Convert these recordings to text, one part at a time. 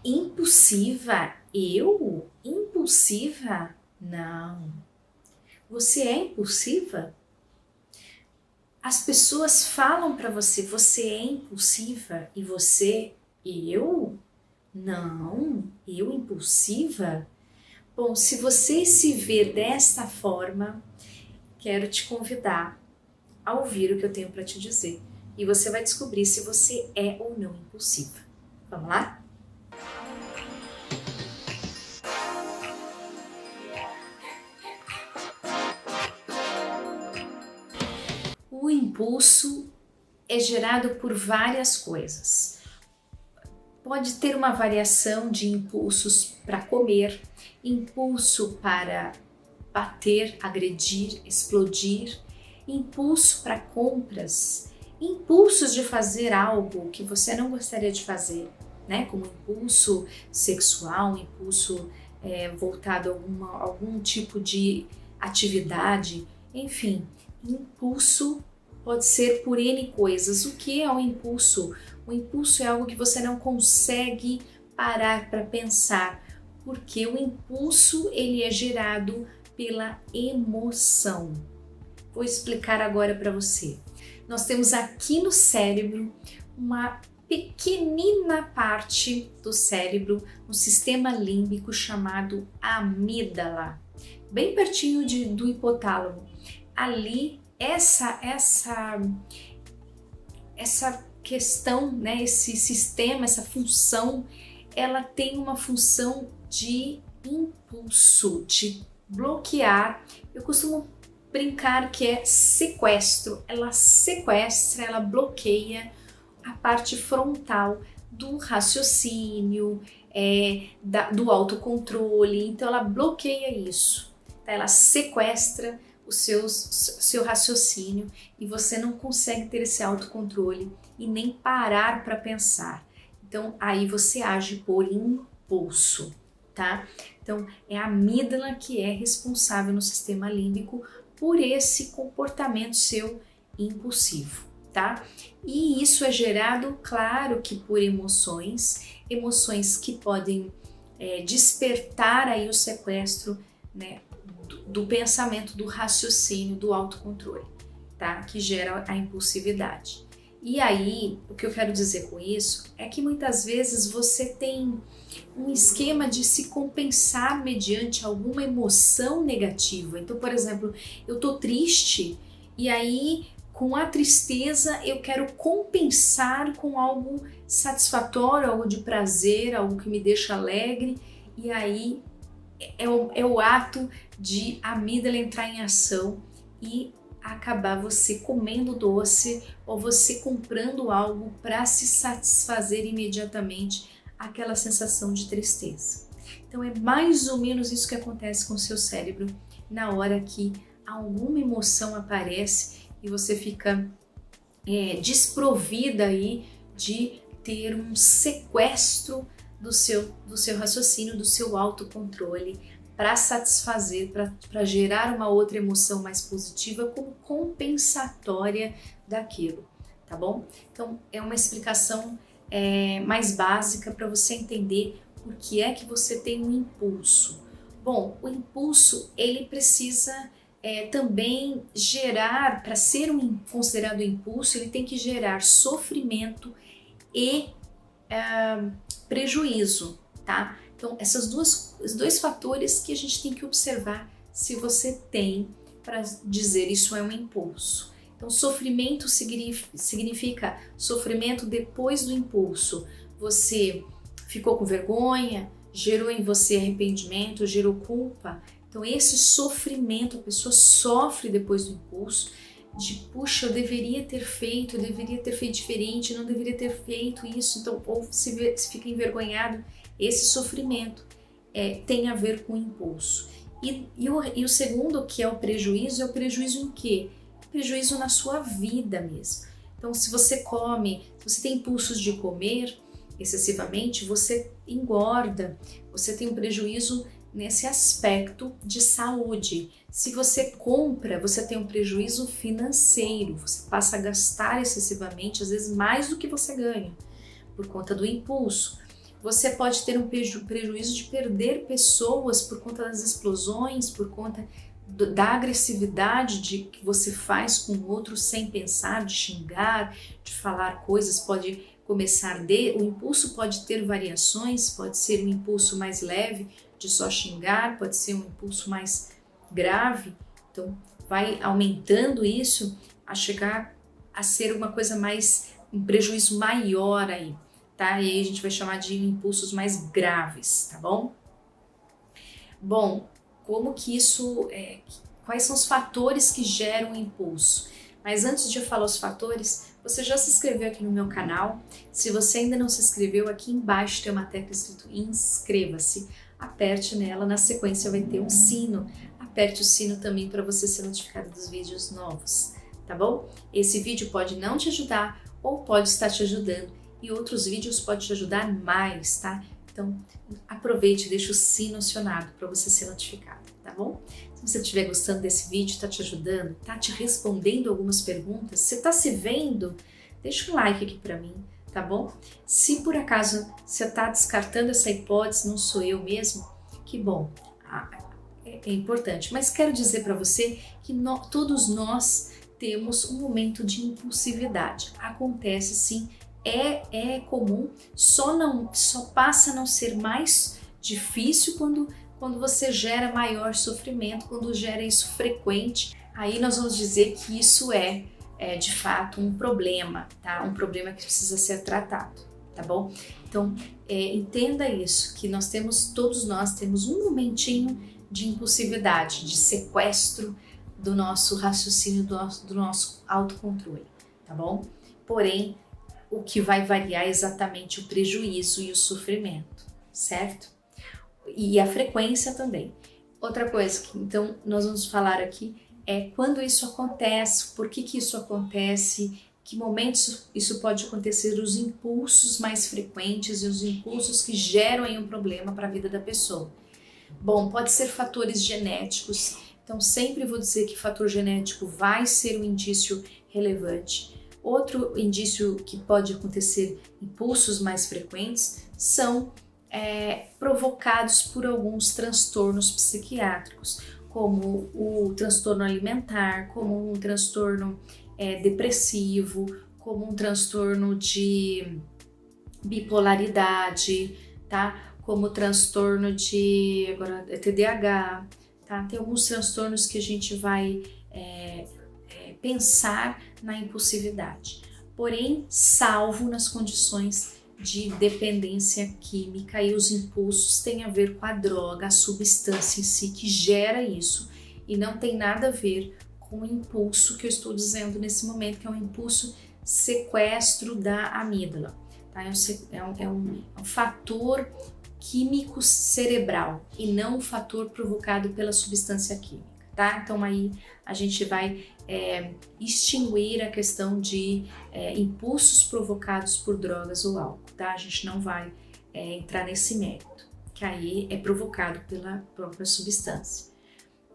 Impulsiva? Eu? Impulsiva? Não. Você é impulsiva? As pessoas falam para você, você é impulsiva e você, eu? Não, eu impulsiva? Bom, se você se vê desta forma, quero te convidar a ouvir o que eu tenho para te dizer. E você vai descobrir se você é ou não impulsiva. Vamos lá? O impulso é gerado por várias coisas. Pode ter uma variação de impulsos para comer, impulso para bater, agredir, explodir, impulso para compras, impulsos de fazer algo que você não gostaria de fazer, né? Como impulso sexual, impulso voltado a algum tipo de atividade, enfim, impulso pode ser por N coisas. O que é um impulso? O impulso é algo que você não consegue parar para pensar, porque o impulso ele é gerado pela emoção. Vou explicar agora para você. Nós temos aqui no cérebro uma pequenina parte do cérebro, no sistema límbico chamado amígdala, bem pertinho do hipotálamo. Ali, essa questão, né, esse sistema, essa função, ela tem uma função de impulso, de bloquear. Eu costumo brincar que é sequestro. Ela sequestra, ela bloqueia a parte frontal do raciocínio, do autocontrole. Então ela bloqueia isso, tá? Ela sequestra o seu raciocínio e você não consegue ter esse autocontrole e nem parar para pensar. Então aí você age por impulso, tá? Então é a amígdala que é responsável no sistema límbico por esse comportamento seu impulsivo, tá? E isso é gerado, claro que por emoções que podem despertar aí o sequestro, né, do pensamento, do raciocínio, do autocontrole, tá? Que gera a impulsividade. E aí, o que eu quero dizer com isso é que muitas vezes você tem um esquema de se compensar mediante alguma emoção negativa. Então, por exemplo, eu tô triste e aí com a tristeza eu quero compensar com algo satisfatório, algo de prazer, algo que me deixa alegre, e aí é o ato de a amígdala entrar em ação e acabar você comendo doce ou você comprando algo para se satisfazer imediatamente aquela sensação de tristeza. Então é mais ou menos isso que acontece com o seu cérebro na hora que alguma emoção aparece e você fica desprovida aí de ter um sequestro do seu raciocínio, do seu autocontrole, para satisfazer, para gerar uma outra emoção mais positiva como compensatória daquilo, tá bom? Então é uma explicação mais básica para você entender por que é que você tem um impulso. Bom, o impulso ele precisa também gerar, para ser considerado impulso, ele tem que gerar sofrimento e prejuízo, tá? Então, esses dois fatores que a gente tem que observar se você tem para dizer isso é um impulso. Então, sofrimento significa sofrimento depois do impulso. Você ficou com vergonha, gerou em você arrependimento, gerou culpa. Então, esse sofrimento, a pessoa sofre depois do impulso, de puxa, eu deveria ter feito diferente, não deveria ter feito isso, então, ou se fica envergonhado. Esse sofrimento tem a ver com o impulso. E o segundo, que é o prejuízo em quê? Prejuízo na sua vida mesmo. Então, se você tem impulsos de comer excessivamente, você engorda, você tem um prejuízo nesse aspecto de saúde. Se você compra, você tem um prejuízo financeiro, você passa a gastar excessivamente, às vezes mais do que você ganha, por conta do impulso. Você pode ter um prejuízo de perder pessoas por conta das explosões, por conta da agressividade que você faz com o outro sem pensar, de xingar, de falar coisas, pode começar o impulso pode ter variações, pode ser um impulso mais leve de só xingar, pode ser um impulso mais grave, então vai aumentando isso a chegar a ser uma coisa mais, um prejuízo maior aí, tá? E aí a gente vai chamar de impulsos mais graves, tá bom? Bom, como que isso, quais são os fatores que geram o impulso? Mas antes de eu falar os fatores, você já se inscreveu aqui no meu canal? Se você ainda não se inscreveu, aqui embaixo tem uma tecla escrito inscreva-se. Aperte nela, na sequência vai ter um sino. Aperte o sino também para você ser notificado dos vídeos novos, tá bom? Esse vídeo pode não te ajudar ou pode estar te ajudando e outros vídeos podem te ajudar mais, tá? Então aproveite e deixa o sino acionado para você ser notificado, tá bom? Se você estiver gostando desse vídeo, tá te ajudando, tá te respondendo algumas perguntas, você tá se vendo, deixa um like aqui para mim, tá bom? Se por acaso você tá descartando essa hipótese, não sou eu mesmo, que bom, é importante. Mas quero dizer para você que todos nós temos um momento de impulsividade. Acontece sim, é comum, só passa a não ser mais difícil quando você gera maior sofrimento, quando gera isso frequente, aí nós vamos dizer que isso é de fato um problema, tá? Um problema que precisa ser tratado, tá bom? Então, entenda isso, que todos nós temos um momentinho de impulsividade, de sequestro do nosso raciocínio, do nosso autocontrole, tá bom? Porém, o que vai variar é exatamente o prejuízo e o sofrimento, certo? E a frequência também. Outra coisa que então nós vamos falar aqui é quando isso acontece, por que isso acontece, que momentos isso pode acontecer, os impulsos mais frequentes e os impulsos que geram aí um problema para a vida da pessoa. Bom, pode ser fatores genéticos, então sempre vou dizer que fator genético vai ser um indício relevante. Outro indício que pode acontecer, impulsos mais frequentes, são provocados por alguns transtornos psiquiátricos, como o transtorno alimentar, como um transtorno depressivo, como um transtorno de bipolaridade, tá? Como transtorno de TDAH, tá? Tem alguns transtornos que a gente vai pensar na impulsividade, porém, salvo nas condições de dependência química, e os impulsos têm a ver com a droga, a substância em si que gera isso, e não tem nada a ver com o impulso que eu estou dizendo nesse momento, que é um impulso sequestro da amígdala, tá? É um fator químico cerebral e não um fator provocado pela substância química, tá? Então aí a gente vai extinguir a questão de impulsos provocados por drogas ou álcool, tá? A gente não vai entrar nesse mérito, que aí é provocado pela própria substância.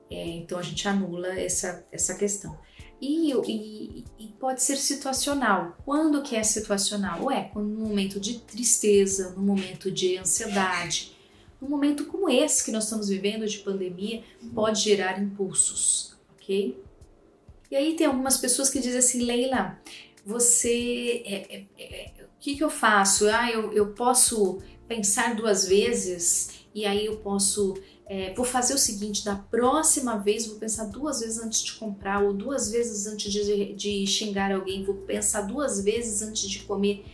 Então a gente anula essa questão. E pode ser situacional. Quando que é situacional? Quando no momento de tristeza, no momento de ansiedade, num momento como esse que nós estamos vivendo de pandemia, pode gerar impulsos, ok? E aí tem algumas pessoas que dizem assim, Leila, você, o que eu faço? Eu posso pensar 2 vezes e aí eu posso, vou fazer o seguinte, da próxima vez vou pensar 2 vezes antes de comprar, ou 2 vezes antes de xingar alguém, vou pensar 2 vezes antes de comer.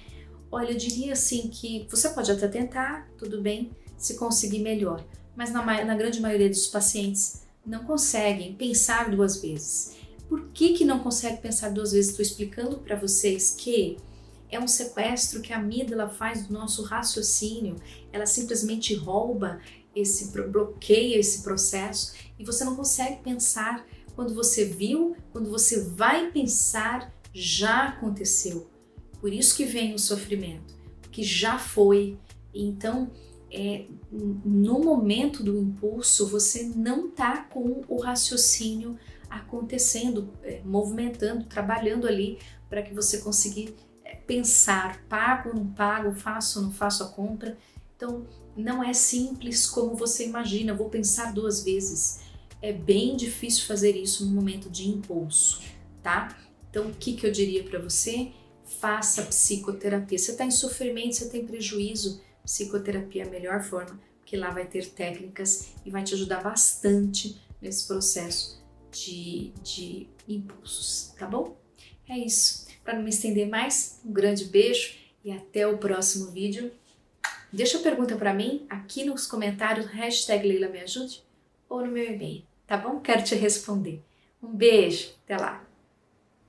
Olha, eu diria assim que você pode até tentar, tudo bem, se conseguir melhor, mas na grande maioria dos pacientes não conseguem pensar 2 vezes. Por que não consegue pensar 2 vezes? Estou explicando para vocês que é um sequestro que a amígdala faz do nosso raciocínio, ela simplesmente bloqueia esse processo e você não consegue pensar. Quando você viu, quando você vai pensar, já aconteceu. Por isso que vem o sofrimento, porque já foi. Então, no momento do impulso, você não está com o raciocínio acontecendo, movimentando, trabalhando ali para que você consiga pensar, pago ou não pago, faço ou não faço a compra. Então, não é simples como você imagina, vou pensar 2 vezes. É bem difícil fazer isso no momento de impulso, tá? Então, o que eu diria para você? Faça psicoterapia. Você está em sofrimento, você tem prejuízo, psicoterapia é a melhor forma, porque lá vai ter técnicas e vai te ajudar bastante nesse processo de impulsos, tá bom? É isso. Para não me estender mais, um grande beijo e até o próximo vídeo. Deixa a pergunta para mim aqui nos comentários, #LeilaMeAjude ou no meu e-mail, tá bom? Quero te responder. Um beijo, até lá!